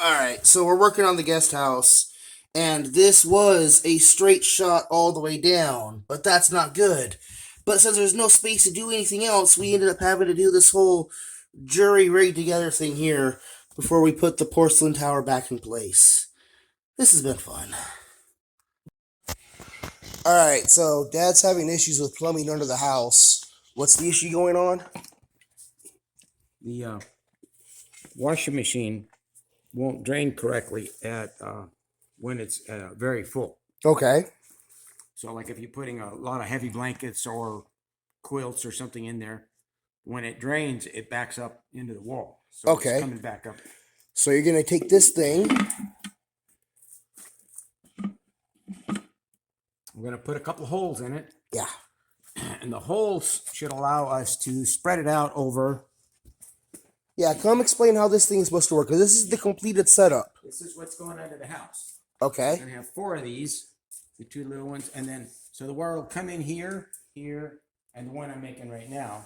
Alright, so we're working on the guest house, and this was a straight shot all the way down, but that's not good. But since there's no space to do anything else, we ended up having to do this whole jury rigged together thing here before we put the porcelain tower back in place. This has been fun. Alright, so Dad's having issues with plumbing under the house. What's the issue going on? The washing machine won't drain correctly at when it's very full. Okay. So, like if you're putting a lot of heavy blankets or quilts or something in there, when it drains, it backs up into the wall. So Okay. it's coming back up. So you're going to take this thing. We're going to put a couple holes in it. Yeah. And the holes should allow us to spread it out over. Yeah, come explain how this thing is supposed to work, because this is the completed setup. This is what's going under the house. Okay. We're going to have 4 of these, the 2 little ones, and then, so the wire will come in here, here, and the one I'm making right now.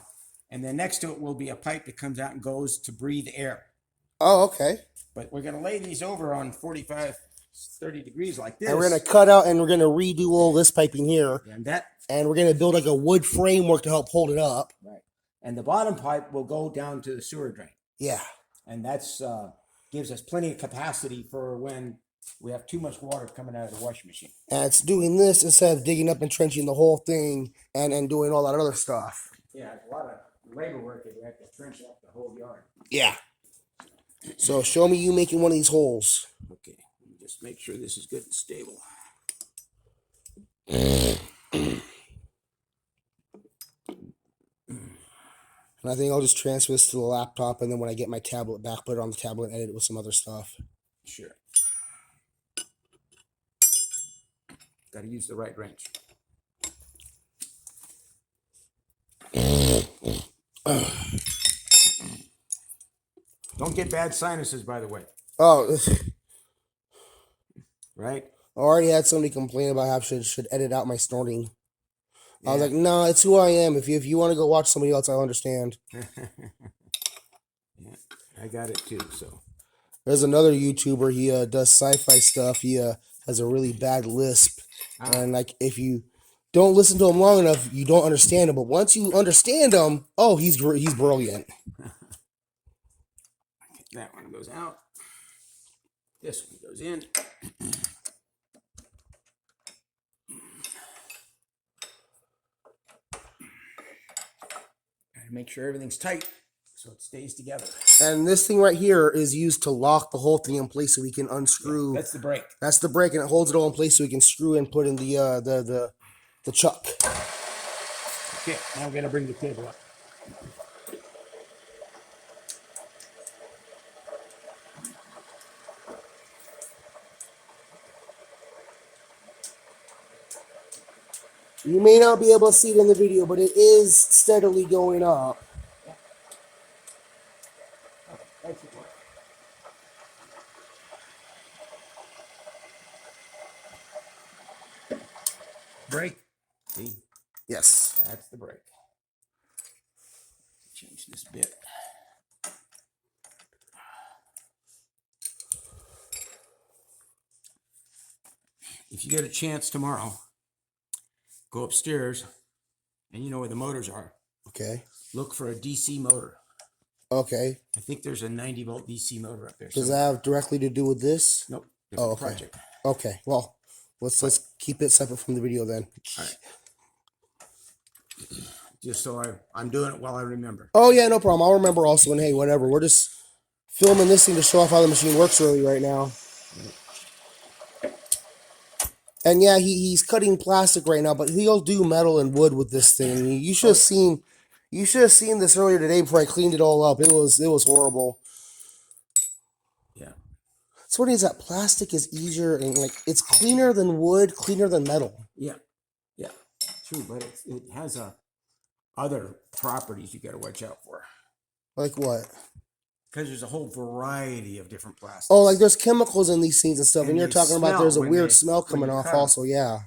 And then next to it will be a pipe that comes out and goes to breathe air. Oh, okay. But we're going to lay these over on 45, 30 degrees like this. And we're going to cut out and we're going to redo all this piping here. And we're going to build like a wood framework to help hold it up. Right. And the bottom pipe will go down to the sewer drain. Yeah. And that's gives us plenty of capacity for when we have too much water coming out of the washing machine. And it's doing this instead of digging up and trenching the whole thing and doing all that other stuff. Yeah, it's a lot of labor work that you have to trench up the whole yard. Yeah. So show me you making one of these holes. Okay, just make sure this is good and stable. And I think I'll just transfer this to the laptop, and then when I get my tablet back, put it on the tablet and edit it with some other stuff. Sure. Got to use the right wrench. Don't get bad sinuses, by the way. Oh. Right? I already had somebody complain about how I should edit out my snorting. Yeah. I was like, no, it's who I am. If you want to go watch somebody else, I'll understand. Yeah, I got it too. So there's another YouTuber. He does sci-fi stuff. He has a really bad lisp, and like if you don't listen to him long enough, you don't understand him. But once you understand him, oh, he's brilliant. That one goes out. This one goes in. Make sure everything's tight so it stays together. And this thing right here is used to lock the whole thing in place so we can unscrew. Yeah, that's the brake. That's the brake, and it holds it all in place so we can screw and put in the chuck. Okay, now we're gonna bring the table up. You may not be able to see it in the video, but it is steadily going up. Brake. See? Yes. That's the brake. Change this bit. If you get a chance tomorrow, go upstairs, and you know where the motors are. Okay. Look for a DC motor. Okay. I think there's a 90-volt DC motor up there. Does that have directly to do with this? Nope. Oh, okay. Project. Okay. Well, let's keep it separate from the video then. All right. Just so I'm doing it while I remember. Oh yeah, no problem. I'll remember also. And hey, whatever. We're just filming this thing to show off how the machine works really right now. And yeah, he's cutting plastic right now, but he'll do metal and wood with this thing. You should have seen this earlier today before I cleaned it all up. It was horrible. Yeah. So what is that? Plastic is easier and like it's cleaner than wood, cleaner than metal. Yeah. Yeah. True, but it has other properties you got to watch out for. Like what? Because there's a whole variety of different plastics. Oh, like there's chemicals in these things and stuff, and you're they talking about smell there's a when weird they- smell when coming you off cut 'em. also, yeah.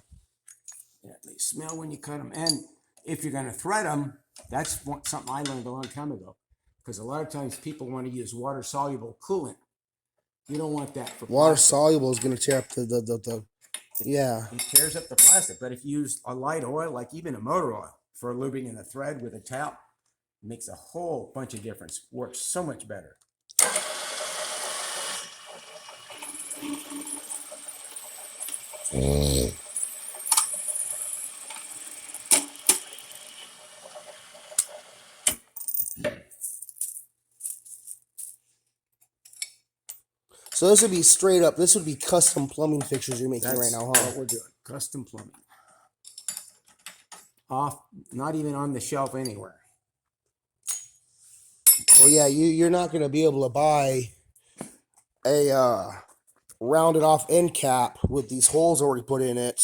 Yeah, they smell when you cut them. And if you're going to thread them, that's something I learned a long time ago. Because a lot of times people want to use water-soluble coolant. You don't want that for Water plastic. soluble is going to tear up the yeah. It tears up the plastic. But if you use a light oil, like even a motor oil, for lubing in a thread with a towel, it makes a whole bunch of difference. Works so much better. So this would be straight up. This would be custom plumbing fixtures you're making That's right now, what huh? we're doing. Custom plumbing. Off, not even on the shelf anywhere. Well, yeah, you're not going to be able to buy a rounded off end cap with these holes already put in it.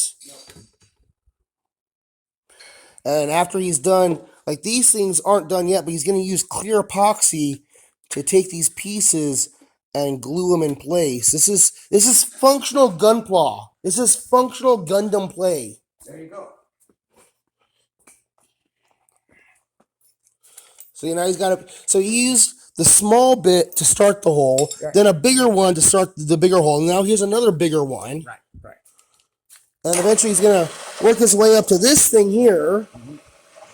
And after he's done, like these things aren't done yet, but he's going to use clear epoxy to take these pieces and glue them in place. This is functional gunpla. This is functional Gundam play. There you go. So now he's got to. So he used the small bit to start the hole, Right. then a bigger one to start the bigger hole. And now here's another bigger one. Right, right. And eventually he's going to work his way up to this thing here.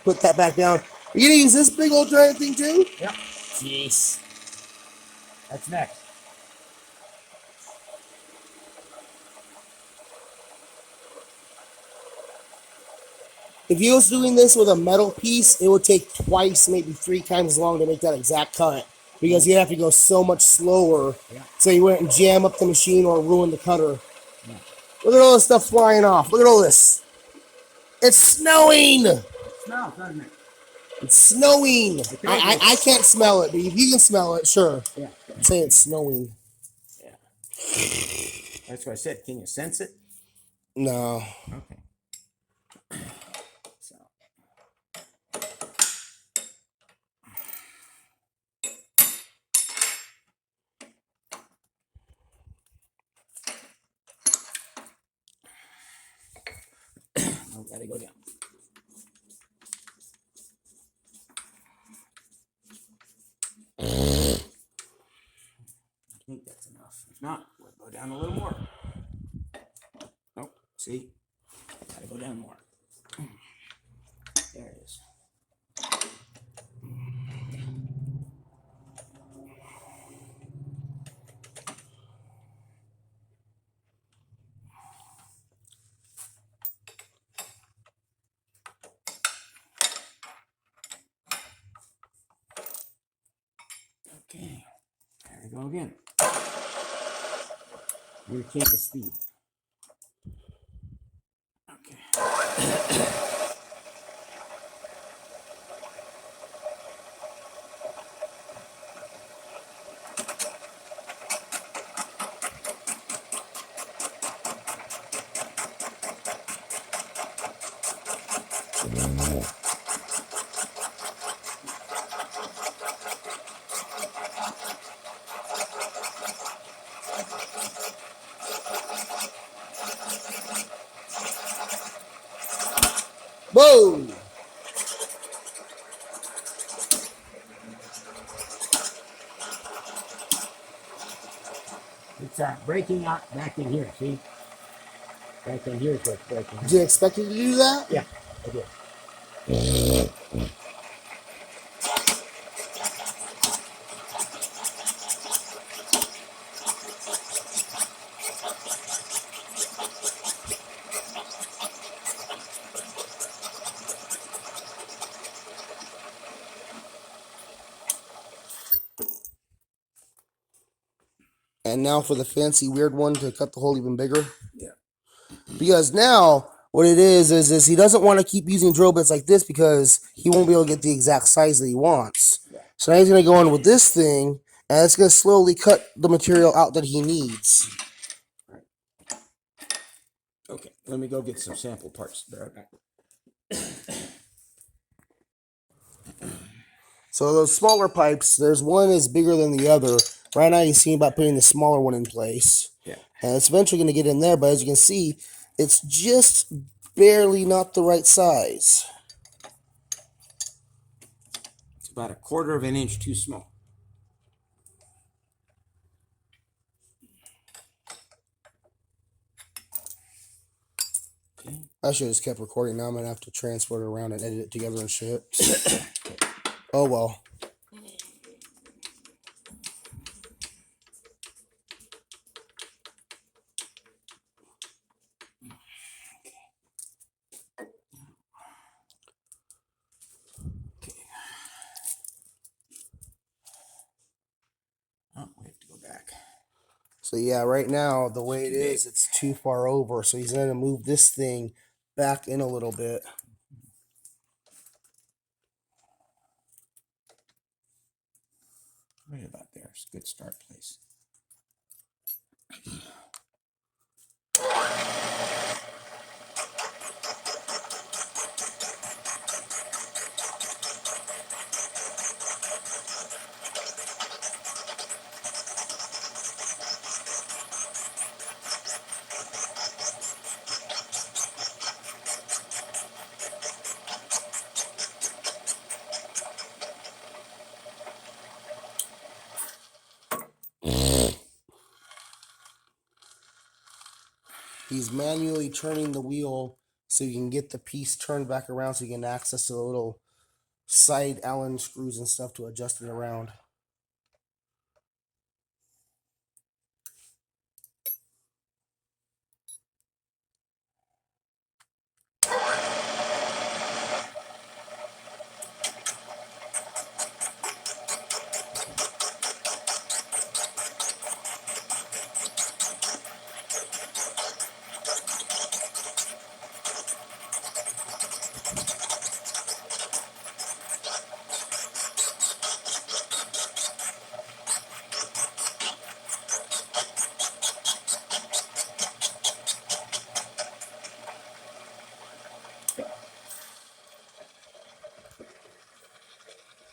Put that back down. Are you going to use this big old giant thing too? Yep. Jeez. That's next. If you was doing this with a metal piece, it would take twice, maybe 3 times as long to make that exact cut. Because you'd have to go so much slower. Yeah. So you wouldn't jam up the machine or ruin the cutter. Yeah. Look at all this stuff flying off. Look at all this. It's snowing. It smells, doesn't it? It's snowing. I can't smell it, but if you can smell it, sure. Yeah. I'm saying it's snowing. Yeah. That's what I said. Can you sense it? No. Okay. So. I gotta go down. I think that's enough. If not, we'll go down a little more. Oh, see? Gotta go down more. There it is. Okay, there we go again. We change the speed. Okay. Whoa! It's breaking out back in here, see? Back in here is what's breaking. Did you expect it to do that? Yeah, I did. And now for the fancy weird one to cut the hole even bigger. Yeah. Because now what it is he doesn't want to keep using drill bits like this because he won't be able to get the exact size that he wants. Yeah. So now he's going to go in with this thing, and it's going to slowly cut the material out that he needs. Right. Okay, let me go get some sample parts. Be right back. So those smaller pipes, there's one is bigger than the other. Right now he's seeing about putting the smaller one in place. Yeah. And it's eventually going to get in there, but as you can see, it's just barely not the right size. It's about 1/4 of an inch too small. I should have just kept recording. Now I'm gonna have to transfer it around and edit it together and shit. Oh well. Oh, we have to go back. So yeah, right now the way it is, it's too far over. So he's gonna move this thing back in a little bit. Right about there. It's a good start place. He's manually turning the wheel so you can get the piece turned back around so you can access to the little side Allen screws and stuff to adjust it around.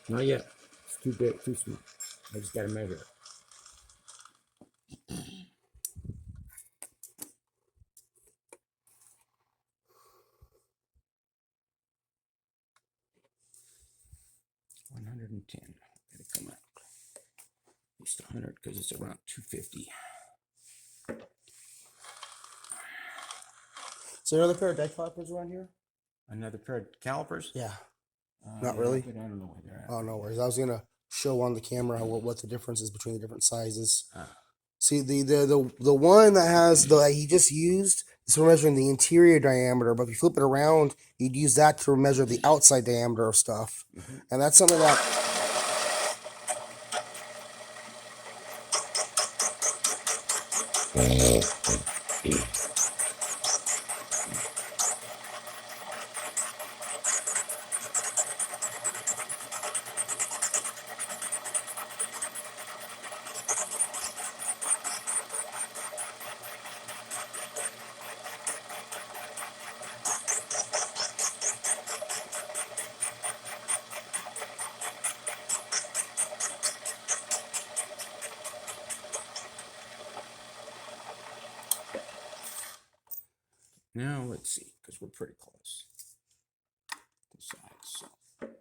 Not yet. It's too big, too small. I just got to measure it. $110. Gotta come out. At least 100 because it's around 250. Is there another pair of deck clappers around here? Another pair of calipers? Yeah. Not Yeah, really? but I don't know where they're at. Oh, no worries. I was gonna show on the camera what the difference is between the different sizes. Ah. See the one that has the he just used is for measuring the interior diameter, but if you flip it around, you'd use that to measure the outside diameter of stuff, and that's something that. Now let's see, because we're pretty close. The sides, so. Okay.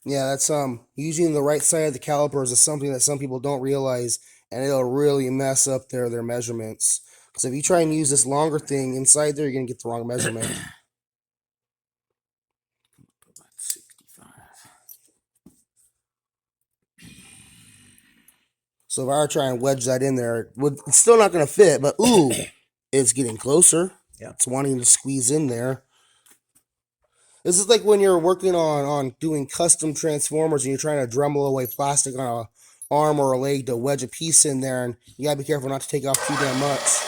Yeah, that's using the right side of the calipers is something that some people don't realize, and it'll really mess up their measurements. Because if you try and use this longer thing inside there, you're gonna get the wrong measurement. About 65. So if I were to try and wedge that in there, it's still not gonna fit. But ooh, it's getting closer. Yeah. It's wanting to squeeze in there. This is like when you're working on doing custom transformers and you're trying to Dremel away plastic on a arm or a leg to wedge a piece in there, and you gotta be careful not to take off too damn much.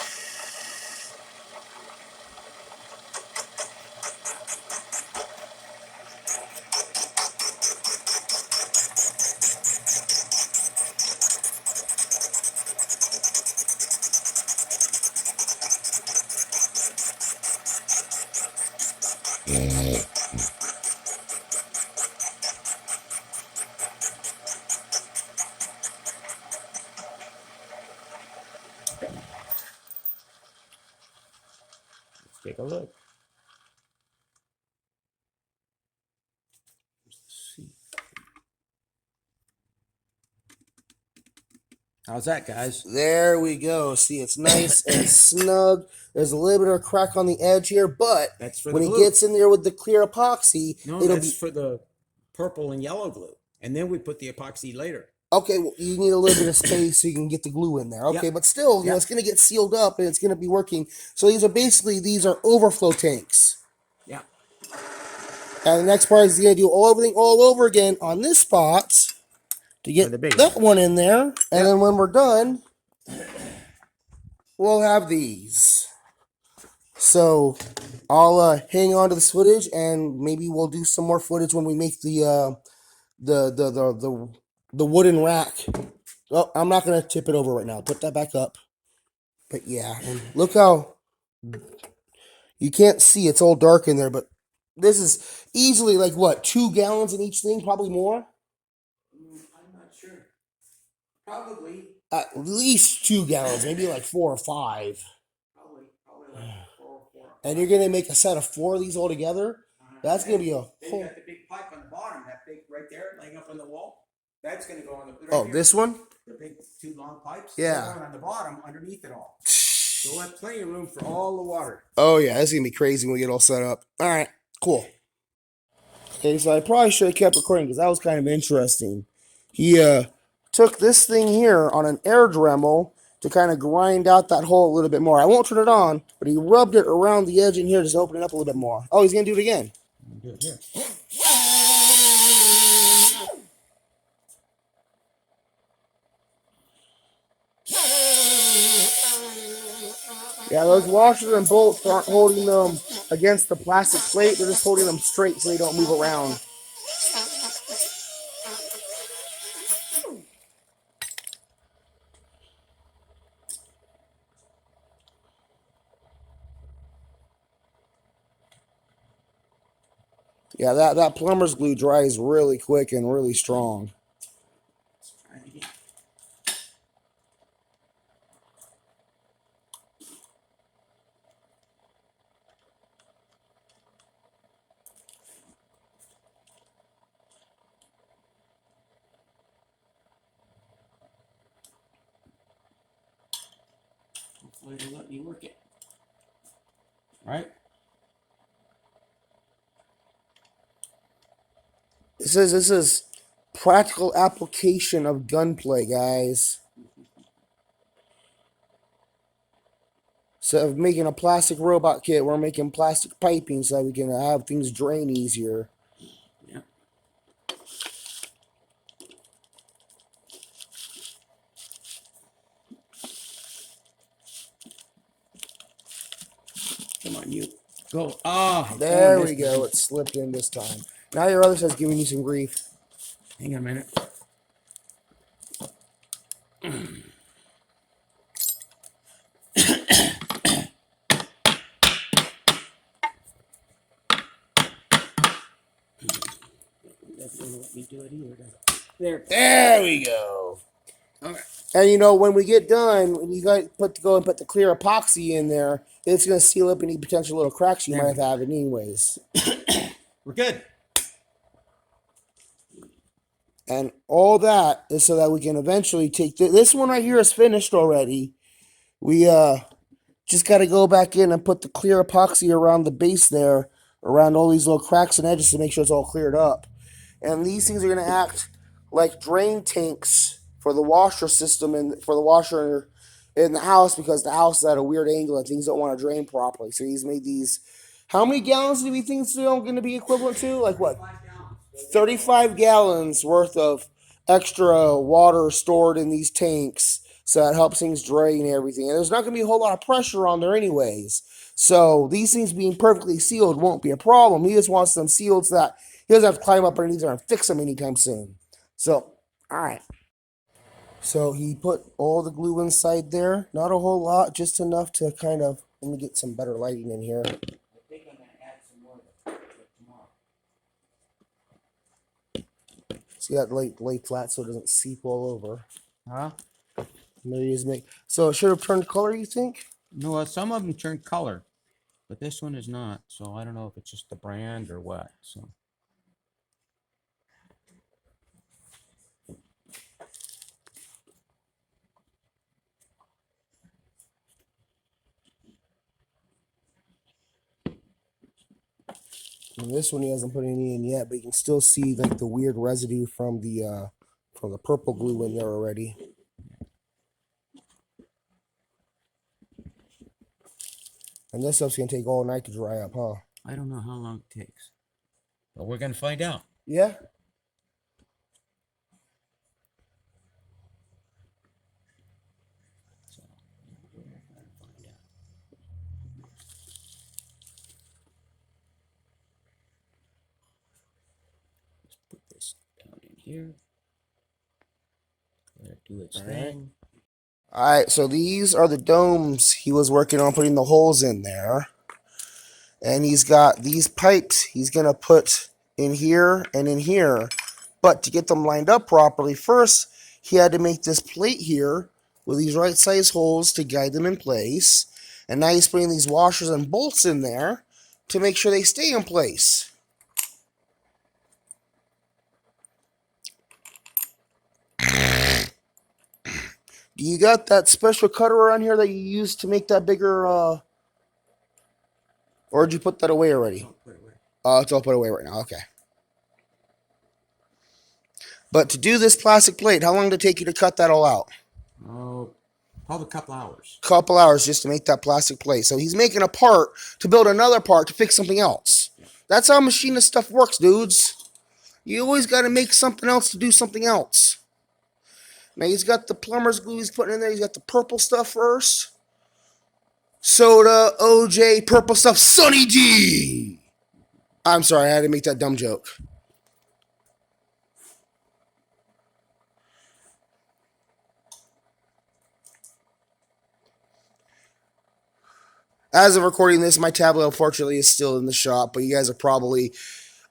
Let's take a look. Let's see. How's that, guys? There we go. See, it's nice and snug. There's a little bit of a crack on the edge here, but That's for the when he glue. gets in there with the clear epoxy, No, it'll that's be for the purple and yellow glue. And then we put the epoxy later. okay. Well, you need a little bit of space so you can get the glue in there. Okay, Yep. but still, you know, Yep. it's going to get sealed up and it's going to be working. So these are overflow tanks. Yeah. And the next part is going to do everything all over again on this spot to For get the big that one in there. And Yep. then when we're done, we'll have these. So I'll hang on to this footage, and maybe we'll do some more footage when we make the wooden rack. Oh, I'm not gonna tip it over right now. Put that back up. But yeah, and look how you can't see. It's all dark in there, but this is easily like what 2 gallons in each thing, probably more. I'm not sure. Probably. At least 2 gallons, maybe like 4 or 5. Probably like 4. And you're gonna make a set of 4 of these all together. That's gonna be a Then you whole. got the big pipe on the bottom, that big right there, laying up on the wall. That's going to go on the. Right Oh, here. this one. The big 2 long pipes. Yeah. They're going on the bottom, underneath it all. So we'll have plenty of room for all the water. Oh yeah, this is gonna be crazy when we get all set up. All right, cool. Okay, so I probably should have kept recording because that was kind of interesting. He took this thing here on an air Dremel to kind of grind out that hole a little bit more. I won't turn it on, but he rubbed it around the edge in here just to open it up a little bit more. Oh, he's gonna do it again. Do it here. Yeah, those washers and bolts aren't holding them against the plastic plate. They're just holding them straight so they don't move around. Yeah, that plumber's glue dries really quick and really strong. Let's try it again. Hopefully it'll let me work it. Right? This is practical application of gunplay, guys. So of making a plastic robot kit, we're making plastic piping so that we can have things drain easier. Yeah. Come on, you. Go. Ah, There we go. It slipped in this time. Now your other side's giving you some grief. Hang on a minute. That's going to let me do it either. There we go. Okay. And you know, when we get done, when you guys go and put the clear epoxy in there, it's gonna seal up any potential little cracks you might have anyways. We're good. And all that is so that we can eventually take this one right here is finished already. We just got to go back in and put the clear epoxy around the base there, around all these little cracks and edges to make sure it's all cleared up. And these things are going to act like drain tanks for the washer system and for the washer in the house because the house is at a weird angle and things don't want to drain properly. So he's made these. How many gallons do we think it's going to be equivalent to? Like what? 35 gallons worth of extra water stored in these tanks. So that helps things drain and everything. And there's not going to be a whole lot of pressure on there anyways. So these things being perfectly sealed won't be a problem. He just wants them sealed so that he doesn't have to climb up underneath there and fix them anytime soon. So, all right. So he put all the glue inside there. Not a whole lot, just enough to kind of, let me get some better lighting in here. I think I'm going to add some more tomorrow. See that lay flat so it doesn't seep all over. Huh? Maybe just make so it should have turned color, you think? No, some of them turn color, but this one is not. So I don't know if it's just the brand or what. So. This one he hasn't put any in yet, but you can still see like the weird residue from the purple glue in there already. And this stuff's gonna take all night to dry up, huh? I don't know how long it takes, but we're gonna find out. Yeah. So we're gonna find out. Let's put this down in here. Let it do its thing. Alright, so these are the domes he was working on putting the holes in there. And he's got these pipes he's going to put in here and in here. But to get them lined up properly, first he had to make this plate here with these right size holes to guide them in place. And now he's putting these washers and bolts in there to make sure they stay in place. You got that special cutter around here that you used to make that bigger, or did you put that away already? Oh, it's all put away right now, okay. But to do this plastic plate, how long did it take you to cut that all out? Oh, probably a couple hours. Couple hours just to make that plastic plate. So he's making a part to build another part to fix something else. That's how machinist stuff works, dudes. You always got to make something else to do something else. Now he's got the plumber's glue he's putting in there. He's got the purple stuff first. Soda, OJ, purple stuff, Sonny G. I'm sorry, I had to make that dumb joke. As of recording this, my tablet unfortunately is still in the shop, but you guys are probably,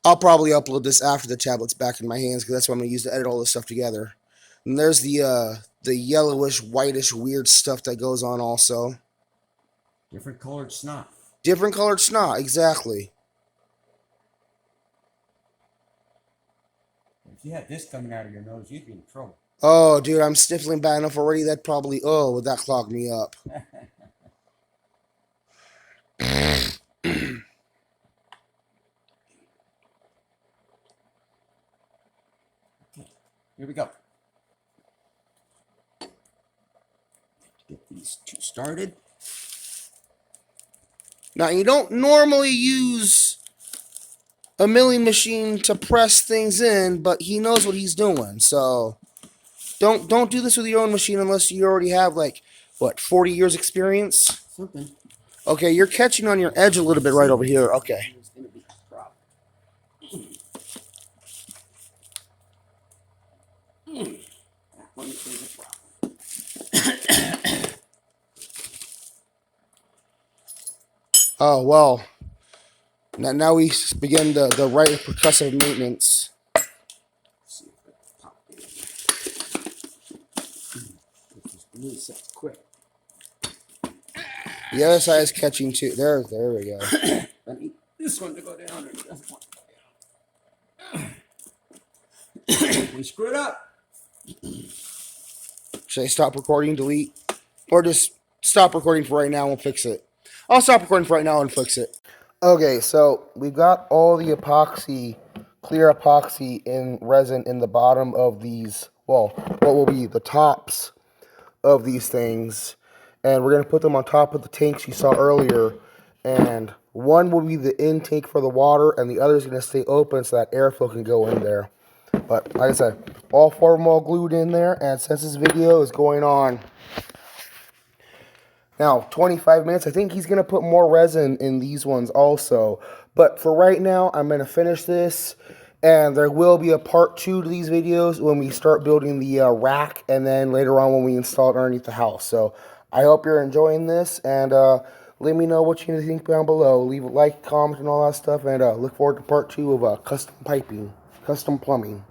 I'll probably upload this after the tablet's back in my hands because that's what I'm going to use to edit all this stuff together. And there's the yellowish, whitish, weird stuff that goes on also. Different colored snot. Different colored snot, exactly. If you had this coming out of your nose, you'd be in trouble. Oh, dude, I'm sniffling bad enough already. That probably, would that clog me up? Here we go. Get these two started. Now, you don't normally use a milling machine to press things in, but he knows what he's doing. So, don't do this with your own machine unless you already have, like, what, 40 years experience? Something. Okay, you're catching on your edge a little bit right over here. Okay. It's going to be a problem. That one is a problem. Oh, well. Now we begin the right percussive maintenance. See if it popped in. Just really set quick. The other side is catching too. There we go. I need this one to go down or this one to go down. We screwed up. Should I stop recording, delete? Or just stop recording for right now and fix it? I'll stop recording for right now and fix it. Okay, so we've got all the epoxy, clear epoxy in resin in the bottom of these, well, what will be the tops of these things. And we're going to put them on top of the tanks you saw earlier. And one will be the intake for the water, and the other is going to stay open so that airflow can go in there. But like I said, all four of them all glued in there. And since this video is going on now 25 minutes, I think he's going to put more resin in these ones also. But for right now, I'm going to finish this. And there will be a part 2 to these videos when we start building the rack. And then later on when we install it underneath the house. So I hope you're enjoying this. And let me know what you think down below. Leave a like, comment, and all that stuff. And look forward to part 2 of custom piping, custom plumbing.